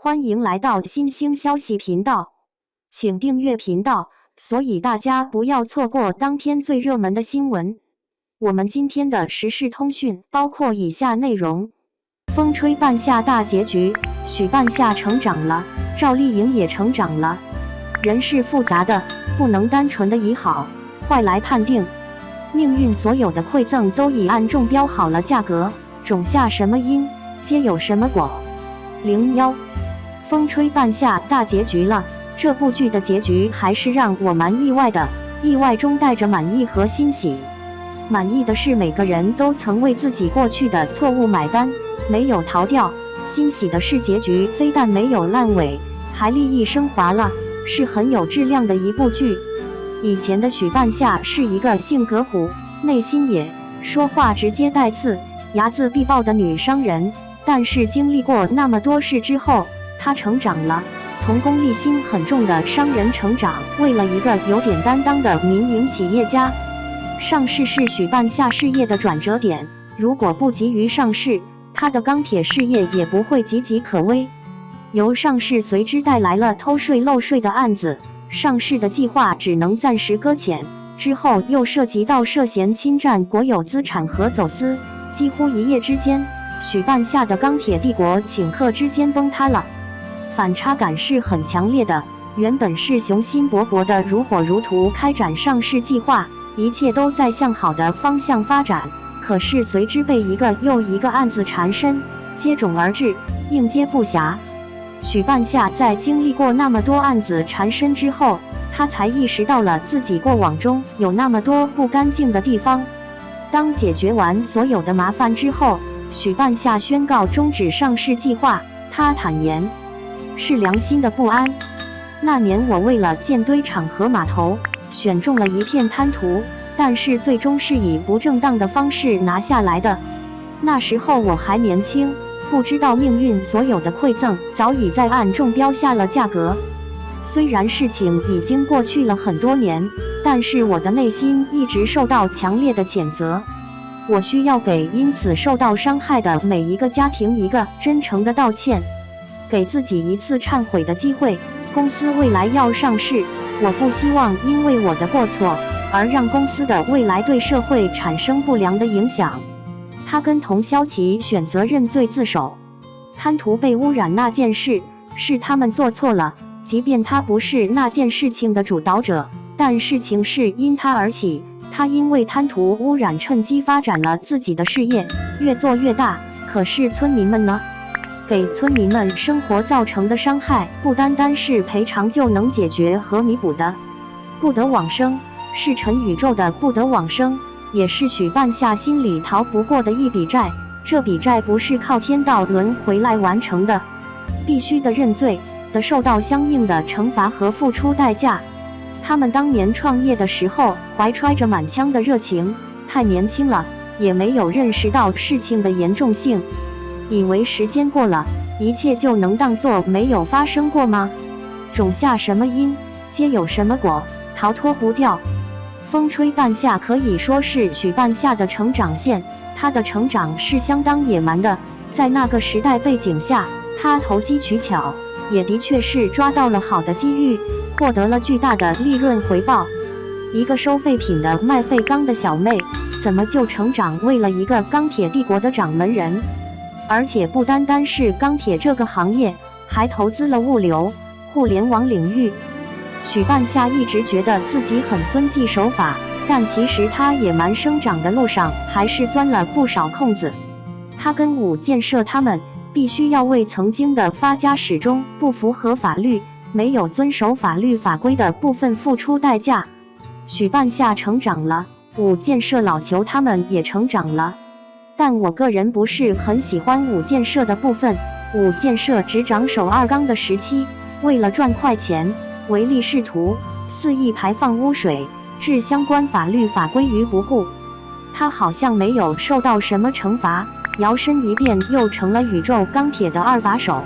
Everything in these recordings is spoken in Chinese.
欢迎来到新兴消息频道，请订阅频道，所以大家不要错过当天最热门的新闻。我们今天的时事通讯包括以下内容：风吹半夏大结局，许半夏成长了，赵丽颖也成长了。人是复杂的，不能单纯的以好坏来判定。命运所有的馈赠都已按中标好了价格，种下什么因，皆有什么果。01风吹半夏大结局了，这部剧的结局还是让我蛮意外的，意外中带着满意和欣喜。满意的是每个人都曾为自己过去的错误买单，没有逃掉；欣喜的是结局非但没有烂尾，还立意升华了，是很有质量的一部剧。以前的许半夏是一个性格虎，内心野，说话直接带刺，睚眦必报的女商人，但是经历过那么多事之后，她成长了，从功利心很重的商人成长为了一个有点担当的民营企业家。上市是许半夏事业的转折点，如果不急于上市，她的钢铁事业也不会岌岌可危。由上市随之带来了偷税漏税的案子，上市的计划只能暂时搁浅，之后又涉及到涉嫌侵占国有资产和走私，几乎一夜之间，许半夏的钢铁帝国顷刻之间崩塌了。反差感是很强烈的，原本是雄心勃勃的如火如荼开展上市计划，一切都在向好的方向发展，可是随之被一个又一个案子缠身，接踵而至，应接不暇。许半夏在经历过那么多案子缠身之后，他才意识到了自己过往中有那么多不干净的地方。当解决完所有的麻烦之后，许半夏宣告终止上市计划。他坦言，是良心的不安。那年我为了建堆场和码头，选中了一片滩涂，但是最终是以不正当的方式拿下来的。那时候我还年轻，不知道命运所有的馈赠早已在暗中标下了价格。虽然事情已经过去了很多年，但是我的内心一直受到强烈的谴责。我需要给因此受到伤害的每一个家庭一个真诚的道歉，给自己一次忏悔的机会。公司未来要上市，我不希望因为我的过错而让公司的未来对社会产生不良的影响。他跟童潇琪选择认罪自首，滩涂被污染那件事是他们做错了，即便他不是那件事情的主导者，但事情是因他而起。他因为滩涂污染趁机发展了自己的事业，越做越大。可是村民们呢？给村民们生活造成的伤害，不单单是赔偿就能解决和弥补的。不得往生，是陈宇宙的不得往生，也是许半夏心里逃不过的一笔债。这笔债不是靠天道轮回来完成的，必须的认罪，得受到相应的惩罚和付出代价。他们当年创业的时候，怀揣着满腔的热情，太年轻了，也没有认识到事情的严重性，以为时间过了，一切就能当作没有发生过吗？种下什么因，皆有什么果，逃脱不掉。风吹半夏可以说是许半夏的成长线，他的成长是相当野蛮的，在那个时代背景下，他投机取巧，也的确是抓到了好的机遇，获得了巨大的利润回报。一个收废品的卖废钢的小妹，怎么就成长为了一个钢铁帝国的掌门人？而且不单单是钢铁这个行业，还投资了物流、互联网领域。许半夏一直觉得自己很遵纪守法，但其实他野蛮生长的路上还是钻了不少空子。他跟武建设他们必须要为曾经的发家史中不符合法律、没有遵守法律法规的部分付出代价。许半夏成长了，武建设老裘他们也成长了，但我个人不是很喜欢武建设的部分。武建设只掌守二钢的时期，为了赚快钱，唯利是图，肆意排放污水，置相关法律法规于不顾。他好像没有受到什么惩罚，摇身一变又成了宇宙钢铁的二把手。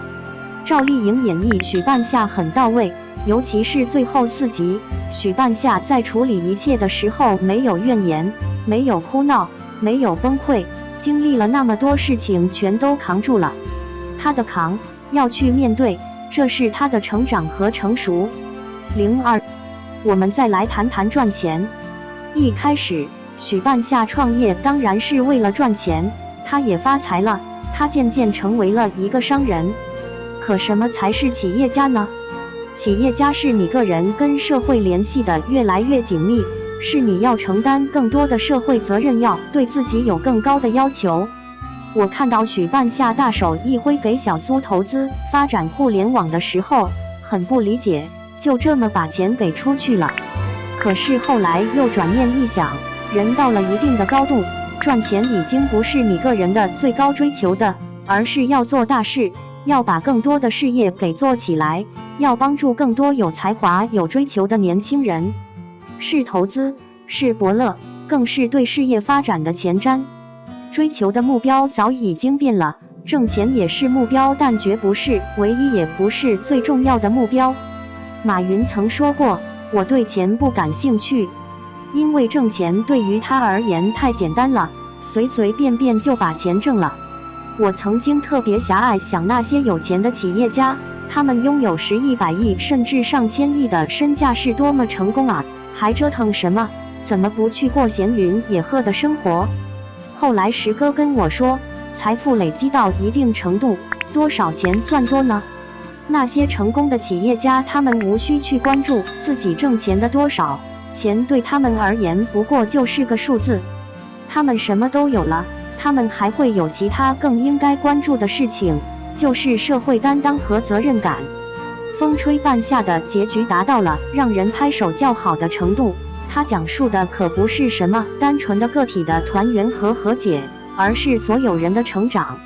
赵丽颖演绎许半夏很到位，尤其是最后4集，许半夏在处理一切的时候没有怨言，没有哭闹，没有崩溃，经历了那么多事情全都扛住了。他的扛，要去面对，这是他的成长和成熟。02，我们再来谈谈赚钱。一开始，许半夏创业当然是为了赚钱，他也发财了，他渐渐成为了一个商人。可什么才是企业家呢？企业家是你个人跟社会联系的越来越紧密，是你要承担更多的社会责任，要对自己有更高的要求。我看到许半夏大手一挥给小苏投资发展互联网的时候，很不理解，就这么把钱给出去了。可是后来又转念一想，人到了一定的高度，赚钱已经不是你个人的最高追求的，而是要做大事，要把更多的事业给做起来，要帮助更多有才华、有追求的年轻人。是投资，是伯乐，更是对事业发展的前瞻。追求的目标早已经变了，挣钱也是目标，但绝不是唯一，也不是最重要的目标。马云曾说过，我对钱不感兴趣，因为挣钱对于他而言太简单了，随随便便就把钱挣了。我曾经特别狭隘想那些有钱的企业家，他们拥有10亿、100亿甚至上千亿的身价是多么成功啊，还折腾什么？怎么不去过闲云野鹤的生活？后来石哥跟我说，财富累积到一定程度，多少钱算多呢？那些成功的企业家，他们无需去关注自己挣钱的多少，钱对他们而言不过就是个数字。他们什么都有了，他们还会有其他更应该关注的事情，就是社会担当和责任感。风吹半夏的结局达到了让人拍手叫好的程度，他讲述的可不是什么单纯的个体的团圆和和解，而是所有人的成长。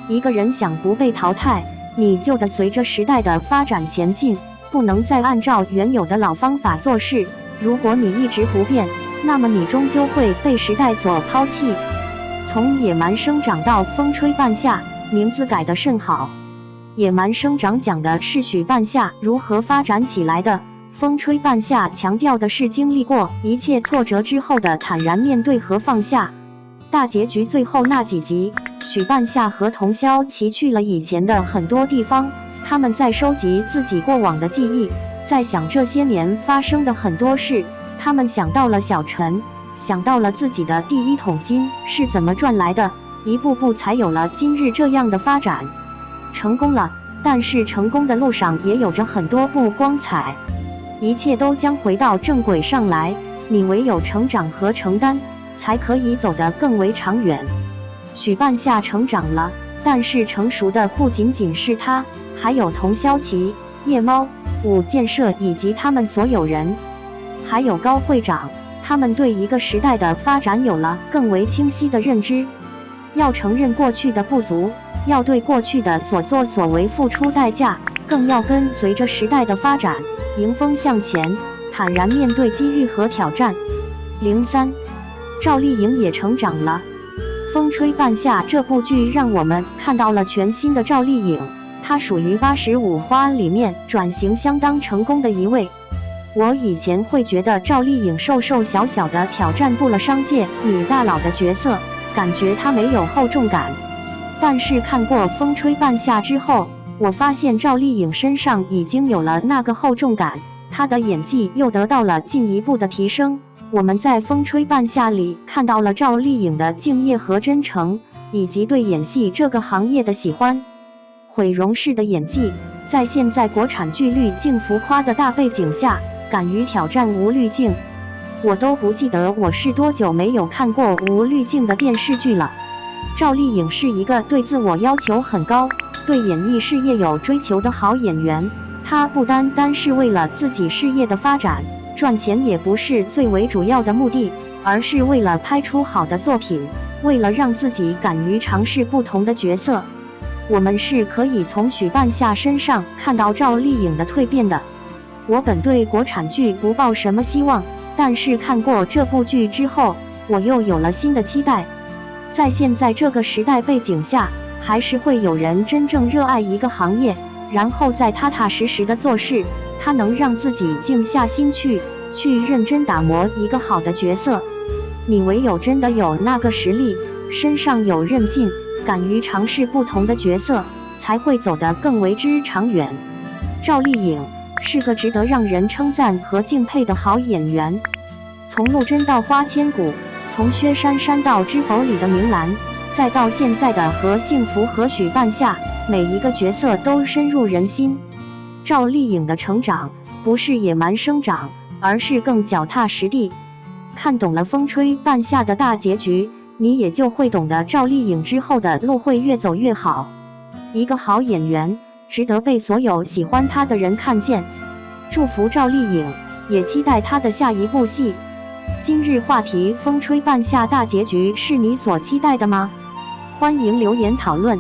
一个人想不被淘汰，你就得随着时代的发展前进，不能再按照原有的老方法做事。如果你一直不变，那么你终究会被时代所抛弃。从野蛮生长到风吹半夏，名字改得甚好。野蛮生长讲的是许半夏如何发展起来的，风吹半夏强调的是经历过一切挫折之后的坦然面对和放下。大结局最后那几集，许半夏和童潇奇去了以前的很多地方，他们在收集自己过往的记忆，在想这些年发生的很多事。他们想到了小陈，想到了自己的第一桶金是怎么赚来的，一步步才有了今日这样的发展。成功了，但是成功的路上也有着很多不光彩，一切都将回到正轨上来。你唯有成长和承担，才可以走得更为长远。许半夏成长了，但是成熟的不仅仅是他，还有童潇奇、夜猫、武建设以及他们所有人，还有高会长，他们对一个时代的发展有了更为清晰的认知。要承认过去的不足，要对过去的所作所为付出代价，更要跟随着时代的发展，迎风向前，坦然面对机遇和挑战。03，赵丽颖也成长了。风吹半夏这部剧让我们看到了全新的赵丽颖，她属于85花里面转型相当成功的一位。我以前会觉得赵丽颖瘦瘦小小的挑战不了商界女大佬的角色，感觉她没有厚重感。但是看过《风吹半夏》之后，我发现赵丽颖身上已经有了那个厚重感，她的演技又得到了进一步的提升。我们在《风吹半夏》里看到了赵丽颖的敬业和真诚，以及对演戏这个行业的喜欢。毁容式的演技，在现在国产剧滤镜浮夸的大背景下，敢于挑战无滤镜。我都不记得我是多久没有看过无滤镜的电视剧了。赵丽颖是一个对自我要求很高，对演艺事业有追求的好演员。她不单单是为了自己事业的发展，赚钱也不是最为主要的目的，而是为了拍出好的作品，为了让自己敢于尝试不同的角色。我们是可以从许半夏身上看到赵丽颖的蜕变的。我本对国产剧不抱什么希望，但是看过这部剧之后，我又有了新的期待。在现在这个时代背景下，还是会有人真正热爱一个行业，然后再踏踏实实的做事。他能让自己静下心去认真打磨一个好的角色。你唯有真的有那个实力，身上有韧劲，敢于尝试不同的角色，才会走得更为之长远。赵丽颖是个值得让人称赞和敬佩的好演员。从陆贞到花千骨，从薛杉杉到知否里的明兰，再到现在的和幸福何许半夏，每一个角色都深入人心。赵丽颖的成长不是野蛮生长，而是更脚踏实地。看懂了风吹半夏的大结局，你也就会懂得赵丽颖之后的路会越走越好。一个好演员，值得被所有喜欢她的人看见。祝福赵丽颖，也期待她的下一部戏。今日话题：风吹半夏大结局是你所期待的吗？欢迎留言讨论。